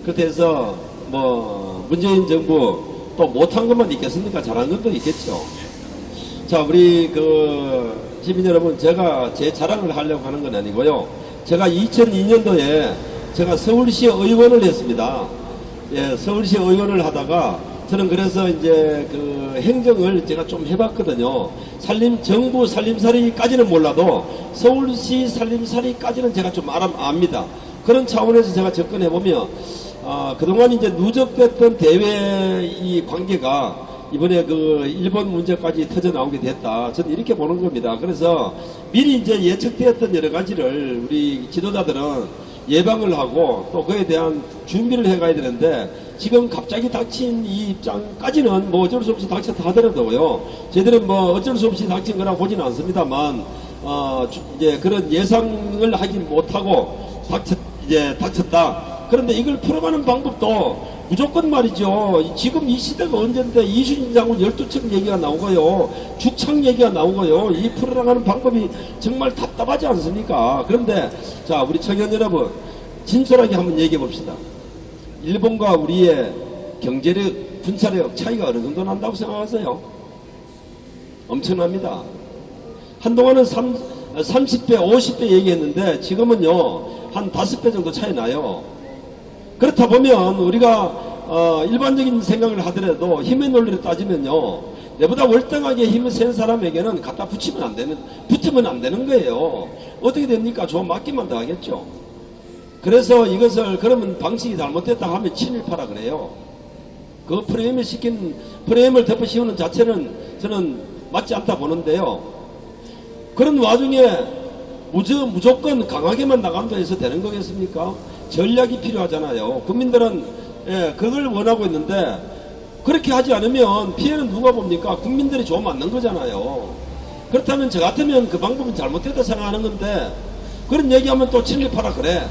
그래서 뭐 문재인 정부 또 못한 것만 있겠습니까? 잘한 것도 있겠죠. 자, 우리 그 시민 여러분, 제가 제 자랑을 하려고 하는 건 아니고요. 제가 2002년도에 제가 서울시 의원을 했습니다. 예, 서울시 의원을 하다가 저는 그래서 이제 그 행정을 제가 좀 해봤거든요. 정부 살림살이까지는 몰라도 서울시 살림살이까지는 제가 좀 압니다. 그런 차원에서 제가 접근해보면, 그동안 이제 누적됐던 대외 이 관계가 이번에 그 일본 문제까지 터져 나오게 됐다. 저는 이렇게 보는 겁니다. 그래서 미리 이제 예측되었던 여러 가지를 우리 지도자들은 예방을 하고 또 그에 대한 준비를 해가야 되는데 지금 갑자기 닥친 이 입장까지는 뭐 어쩔 수 없이 닥쳤다 하더라도요. 저희들은 뭐 어쩔 수 없이 닥친 거라 보지는 않습니다만 이제 그런 예상을 하지 못하고 닥쳤다. 그런데 이걸 풀어가는 방법도 무조건 말이죠. 지금 이 시대가 언젠데 이순신 장군 12척 얘기가 나오고요. 죽창 얘기가 나오고요. 이 풀어나가는 방법이 정말 답답하지 않습니까? 그런데 자, 우리 청년 여러분 진솔하게 한번 얘기해 봅시다. 일본과 우리의 경제력, 군사력 차이가 어느 정도 난다고 생각하세요? 엄청납니다. 한동안은 30배, 50배 얘기했는데 지금은요 한 5배 정도 차이 나요. 그렇다 보면 우리가 일반적인 생각을 하더라도 힘의 논리를 따지면요 내보다 월등하게 힘이 센 사람에게는 갖다 붙이면 안 되는 거예요. 어떻게 됩니까? 좀 맞기만 더 하겠죠. 그래서 이것을 그러면 방식이 잘못됐다 하면 친일파라 그래요. 그 프레임을 덮어 씌우는 자체는 저는 맞지 않다 보는데요. 그런 와중에 무조건 강하게만 나간다 해서 되는 거겠습니까? 전략이 필요하잖아요. 국민들은 그걸 원하고 있는데 그렇게 하지 않으면 피해는 누가 봅니까? 국민들이 좀 맞는 거잖아요. 그렇다면 저 같으면 그 방법은 잘못됐다 생각하는 건데 그런 얘기하면 또 친일파라 그래.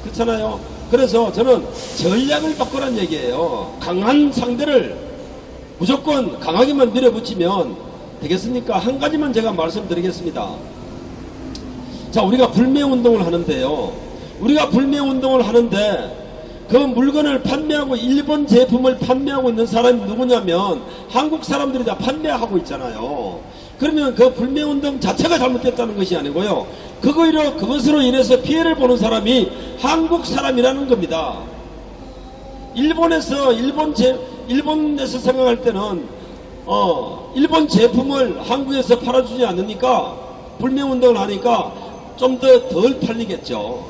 그렇잖아요. 그래서 저는 전략을 바꾸란 얘기예요. 강한 상대를 무조건 강하게만 밀어붙이면 되겠습니까? 한 가지만 제가 말씀드리겠습니다. 자, 우리가 불매운동을 하는데요. 우리가 불매운동을 하는데 그 물건을 판매하고 일본 제품을 판매하고 있는 사람이 누구냐면 한국 사람들이 다 판매하고 있잖아요. 그러면 그 불매운동 자체가 잘못됐다는 것이 아니고요. 그것으로 인해서 피해를 보는 사람이 한국 사람이라는 겁니다. 일본에서 생각할 때는 일본 제품을 한국에서 팔아주지 않으니까 불매운동을 하니까 좀 더 덜 팔리겠죠.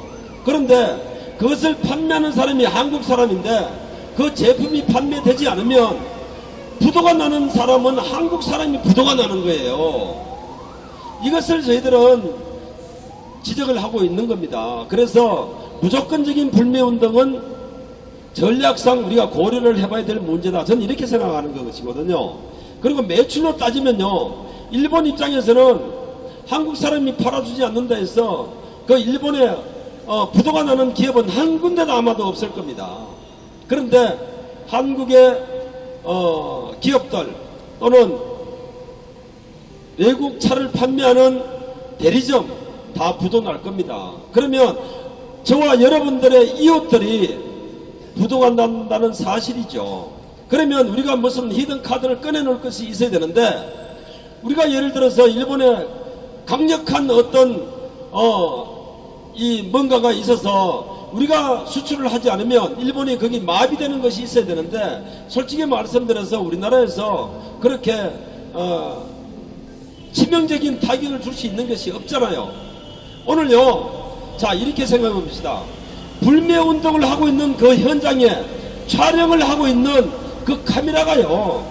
그런데 그것을 판매하는 사람이 한국 사람인데 그 제품이 판매되지 않으면 부도가 나는 사람은 한국 사람이 부도가 나는 거예요. 이것을 저희들은 지적을 하고 있는 겁니다. 그래서 무조건적인 불매운동은 전략상 우리가 고려를 해봐야 될 문제다. 저는 이렇게 생각하는 것이거든요. 그리고 매출로 따지면요, 일본 입장에서는 한국 사람이 팔아주지 않는다 해서 그 일본에 부도가 나는 기업은 한 군데도 아마도 없을 겁니다. 그런데 한국의 기업들 또는 외국 차를 판매하는 대리점 다 부도 날 겁니다. 그러면 저와 여러분들의 이웃들이 부도가 난다는 사실이죠. 그러면 우리가 무슨 히든 카드를 꺼내놓을 것이 있어야 되는데 우리가 예를 들어서 일본에 강력한 어떤 이 뭔가가 있어서 우리가 수출을 하지 않으면 일본이 거기 마비되는 것이 있어야 되는데 솔직히 말씀드려서 우리나라에서 그렇게 치명적인 타격을 줄 수 있는 것이 없잖아요. 오늘요, 자 이렇게 생각해 봅시다. 불매운동을 하고 있는 그 현장에 촬영을 하고 있는 그 카메라가요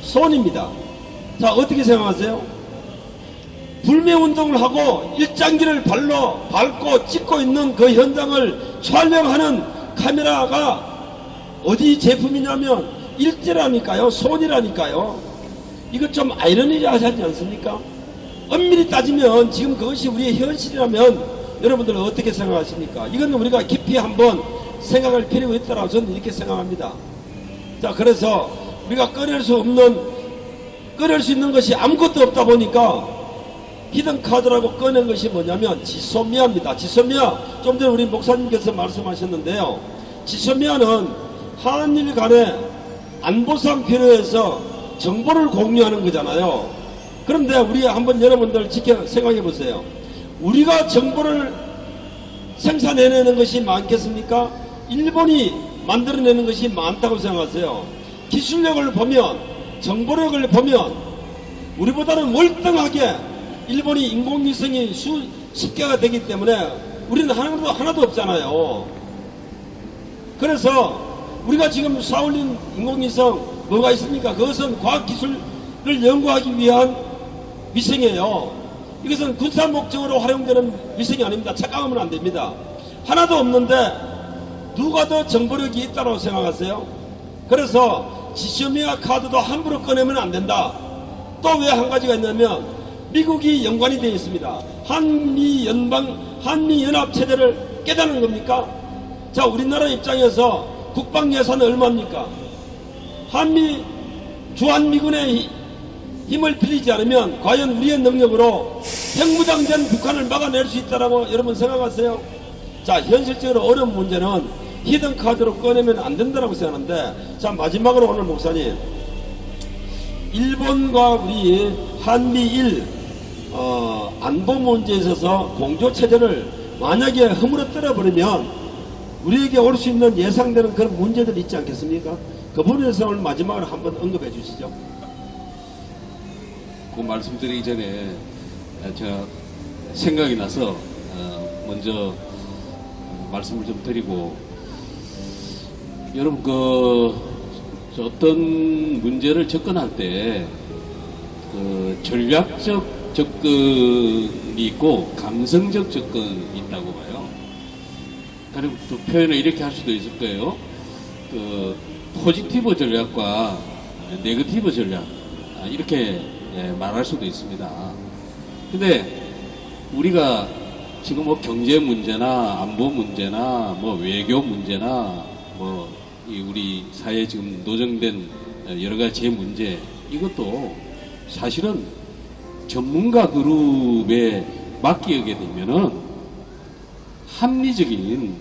손입니다. 자 어떻게 생각하세요? 불매운동을 하고 일장기를 발로 밟고 찍고 있는 그 현장을 촬영하는 카메라가 어디 제품이냐면 일제라니까요. 손이라니까요. 이거 좀 아이러니하지 않습니까? 엄밀히 따지면 지금 그것이 우리의 현실이라면 여러분들은 어떻게 생각하십니까? 이건 우리가 깊이 한번 생각할 필요가 있다고 저는 이렇게 생각합니다. 자, 그래서 우리가 꺼낼 수 있는 것이 아무것도 없다 보니까 히든 카드라고 꺼낸 것이 뭐냐면 지소미아입니다. 지소미아, 좀 전에 우리 목사님께서 말씀하셨는데요. 지소미아는 한일 간의 안보상 필요해서 정보를 공유하는 거잖아요. 그런데 우리 한번 여러분들 생각해 보세요. 우리가 정보를 생산해내는 것이 많겠습니까? 일본이 만들어내는 것이 많다고 생각하세요. 기술력을 보면, 정보력을 보면 우리보다는 월등하게 일본이 인공위성이 수십 개가 되기 때문에 우리는 하나도 없잖아요. 그래서 우리가 지금 쏴올린 인공위성 뭐가 있습니까? 그것은 과학기술을 연구하기 위한 위성이에요. 이것은 군사 목적으로 활용되는 위성이 아닙니다. 착각하면 안 됩니다. 하나도 없는데 누가 더 정보력이 있다고 생각하세요? 그래서 지소미아 카드도 함부로 꺼내면 안 된다. 또 왜 한 가지가 있냐면 미국이 연관이 되어 있습니다. 한미연합 체제를 깨닫는 겁니까? 자, 우리나라 입장에서 국방 예산은 얼마입니까? 주한미군의 힘을 빌리지 않으면 과연 우리의 능력으로 핵무장된 북한을 막아낼 수 있다라고 여러분 생각하세요? 자, 현실적으로 어려운 문제는 히든 카드로 꺼내면 안 된다라고 생각하는데, 자, 마지막으로 오늘 목사님, 일본과 우리 한미일 안보 문제에 있어서 공조 체제를 만약에 허물어뜨려 버리면 우리에게 올 수 있는 예상되는 그런 문제들이 있지 않겠습니까? 그 부분에서 오늘 마지막으로 한번 언급해 주시죠. 그 말씀드리기 전에 제가 생각이 나서 먼저 말씀을 좀 드리고, 여러분 어떤 문제를 접근할 때 전략적 접근이 있고 감성적 접근이 있다고 봐요. 그리고 또 표현을 이렇게 할 수도 있을 거예요. 포지티브 전략과 네거티브 전략, 이렇게 말할 수도 있습니다. 근데 우리가 지금 뭐 경제 문제나 안보 문제나 뭐 외교 문제나 뭐 우리 사회에 지금 노정된 여러 가지 문제, 이것도 사실은 전문가 그룹에 맡기게 되면은 합리적인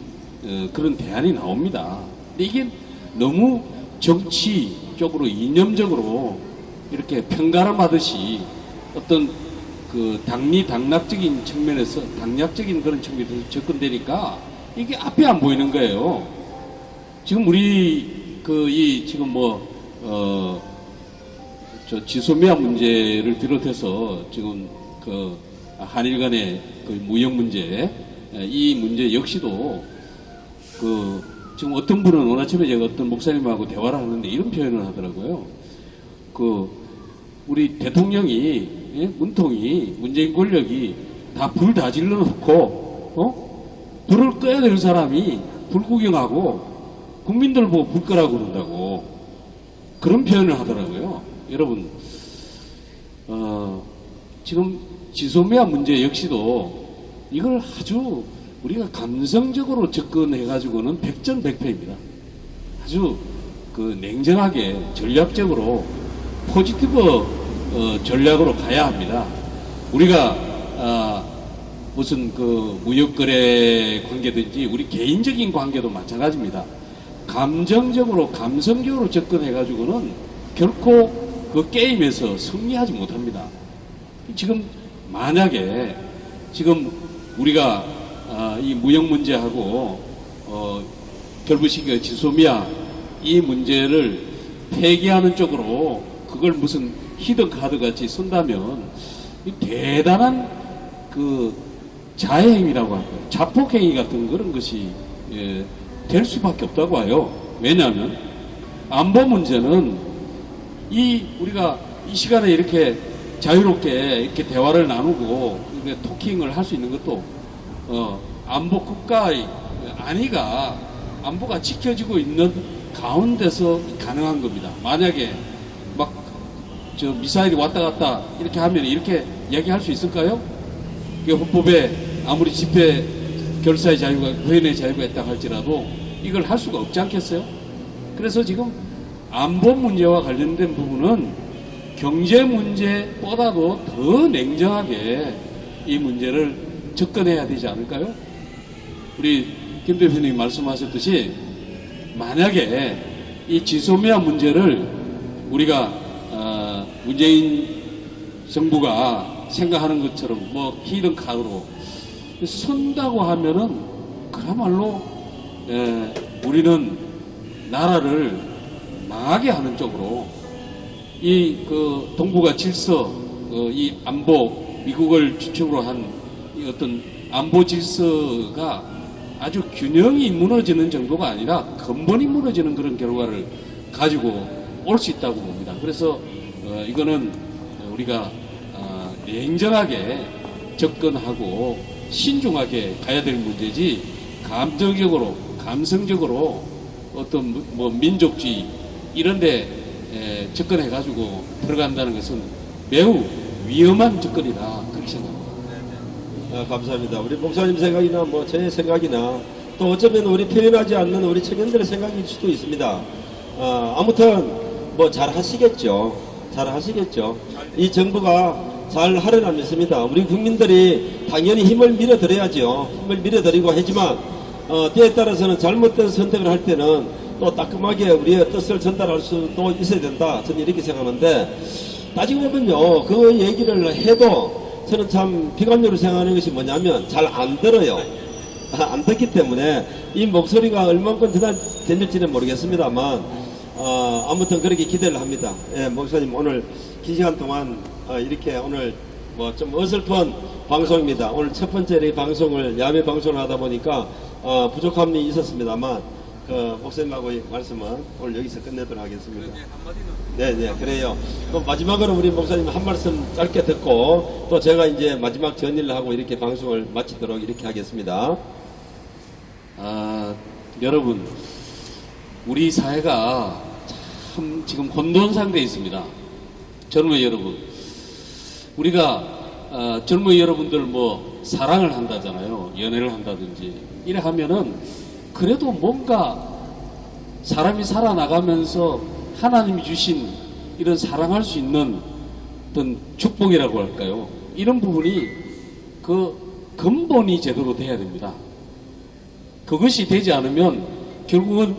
그런 대안이 나옵니다. 근데 이게 너무 정치 쪽으로 이념적으로 이렇게 편가름하듯이 어떤 당락적인 측면에서 당략적인 그런 측면에서 접근되니까 이게 앞이 안 보이는 거예요. 지금 우리 지금 지소미아 문제를 비롯해서 지금 한일 간의 무역 문제, 이 문제 역시도 지금 어떤 분은 오늘 아침에 제가 어떤 목사님하고 대화를 하는데 이런 표현을 하더라고요. 우리 대통령이, 문통이, 문재인 권력이 다 불 다 질러놓고 불을 꺼야 될 사람이 불 구경하고 국민들 보고 불 끄라고 그런다고, 그런 표현을 하더라고요. 여러분, 지금 지소미아 문제 역시도 이걸 아주 우리가 감성적으로 접근해가지고는 백전백패입니다. 아주 냉정하게 전략적으로 포지티브 전략으로 가야 합니다. 우리가 무슨 무역거래 관계든지 우리 개인적인 관계도 마찬가지입니다. 감정적으로 감성적으로 접근해가지고는 결코 그 게임에서 승리하지 못합니다. 지금 만약에 지금 우리가 이 무역 문제하고 결부시켜 지소미아 이 문제를 폐기하는 쪽으로 그걸 무슨 히든 카드 같이 쓴다면 이 대단한 자해행위라고 할까요? 자폭행위 같은 그런 것이 될 수밖에 없다고 봐요. 왜냐하면 안보 문제는 우리가 이 시간에 이렇게 자유롭게 이렇게 대화를 나누고 이렇게 토킹을 할 수 있는 것도 안보 국가의 안보가 지켜지고 있는 가운데서 가능한 겁니다. 만약에 미사일이 왔다 갔다 이렇게 하면 이렇게 얘기할 수 있을까요? 헌법에 아무리 집회 결사의 자유가, 구현의 자유가 있다 할지라도 이걸 할 수가 없지 않겠어요? 그래서 지금 안보 문제와 관련된 부분은 경제 문제보다도 더 냉정하게 이 문제를 접근해야 되지 않을까요? 우리 김 대표님이 말씀하셨듯이 만약에 이 지소미아 문제를 우리가 문재인 정부가 생각하는 것처럼 히든 카드로 선다고 하면은 그야말로 우리는 나라를 망하게 하는 쪽으로 동북아 질서, 이 안보, 미국을 주축으로 한 어떤 안보 질서가 아주 균형이 무너지는 정도가 아니라 근본이 무너지는 그런 결과를 가지고 올 수 있다고 봅니다. 그래서 이거는 우리가 냉정하게 접근하고 신중하게 가야 될 문제지 감정적으로 감성적으로 어떤 뭐 민족주의 이런데 접근해 가지고 들어간다는 것은 매우 위험한 접근이다 그렇게 생각합니다. 감사합니다. 우리 목사님 생각이나 뭐 제 생각이나 또 어쩌면 우리 표현하지 않는 우리 청년들의 생각일 수도 있습니다. 아무튼 뭐 잘 하시겠죠. 잘 하시겠죠. 이 정부가 잘 하려나 믿습니다. 우리 국민들이 당연히 힘을 밀어드려야죠. 힘을 밀어드리고 하지만 때에 따라서는 잘못된 선택을 할 때는 또 따끔하게 우리의 뜻을 전달할 수도 있어야 된다. 저는 이렇게 생각하는데 따지고 보면요. 그 얘기를 해도 저는 참 비관적으로 생각하는 것이 뭐냐면 잘 안 들어요. 안 듣기 때문에 이 목소리가 얼만큼 전달될지는 모르겠습니다만 아무튼 그렇게 기대를 합니다. 예, 목사님 오늘 긴 시간 동안 이렇게 오늘 뭐 좀 어설픈 방송입니다. 오늘 첫 번째 방송을 야외 방송을 하다 보니까 부족함이 있었습니다만 목사님하고의 말씀은 오늘 여기서 끝내도록 하겠습니다. 네, 그래요. 또 마지막으로 우리 목사님 한 말씀 짧게 듣고 또 제가 이제 마지막 전의를 하고 이렇게 방송을 마치도록 이렇게 하겠습니다. 여러분, 우리 사회가 참 지금 혼돈 상태에 있습니다. 젊은 여러분, 우리가 젊은 여러분들 뭐 사랑을 한다잖아요. 연애를 한다든지 이래 하면은 그래도 뭔가 사람이 살아나가면서 하나님이 주신 이런 사랑할 수 있는 어떤 축복이라고 할까요? 이런 부분이 그 근본이 제대로 돼야 됩니다. 그것이 되지 않으면 결국은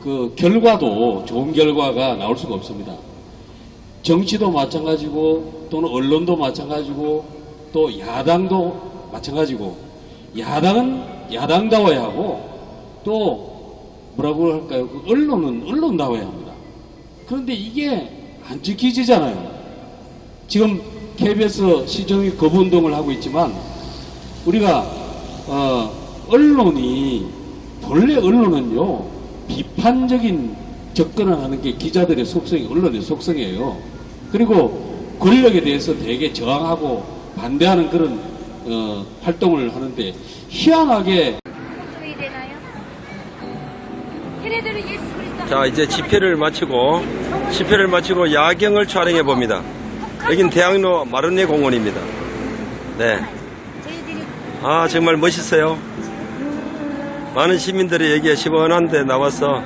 그 결과도 좋은 결과가 나올 수가 없습니다. 정치도 마찬가지고 또는 언론도 마찬가지고 또 야당도 마찬가지고 야당은 야당다워야 하고 또 뭐라고 할까요? 그 언론은 언론다워야 합니다. 그런데 이게 안 지켜지잖아요. 지금 KBS 시정이 거부운동을 하고 있지만 우리가 언론이 본래 언론은요 비판적인 접근을 하는 게 기자들의 속성이 언론의 속성이에요. 그리고 권력에 대해서 되게 저항하고 반대하는 그런 활동을 하는데 희한하게 자 이제 집회를 마치고 야경을 촬영해 봅니다. 여긴 대학로 마르네 공원입니다. 네. 아 정말 멋있어요. 많은 시민들이 여기에 시원한데 나와서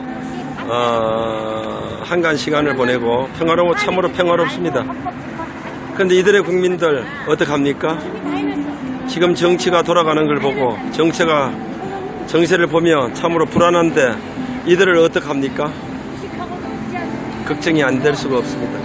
한간 시간을 보내고 참으로 평화롭습니다. 그런데 이들의 국민들 어떡합니까? 지금 정치가 돌아가는 걸 보고 정세를 보면 참으로 불안한데 이들을 어떡합니까? 걱정이 안 될 수가 없습니다.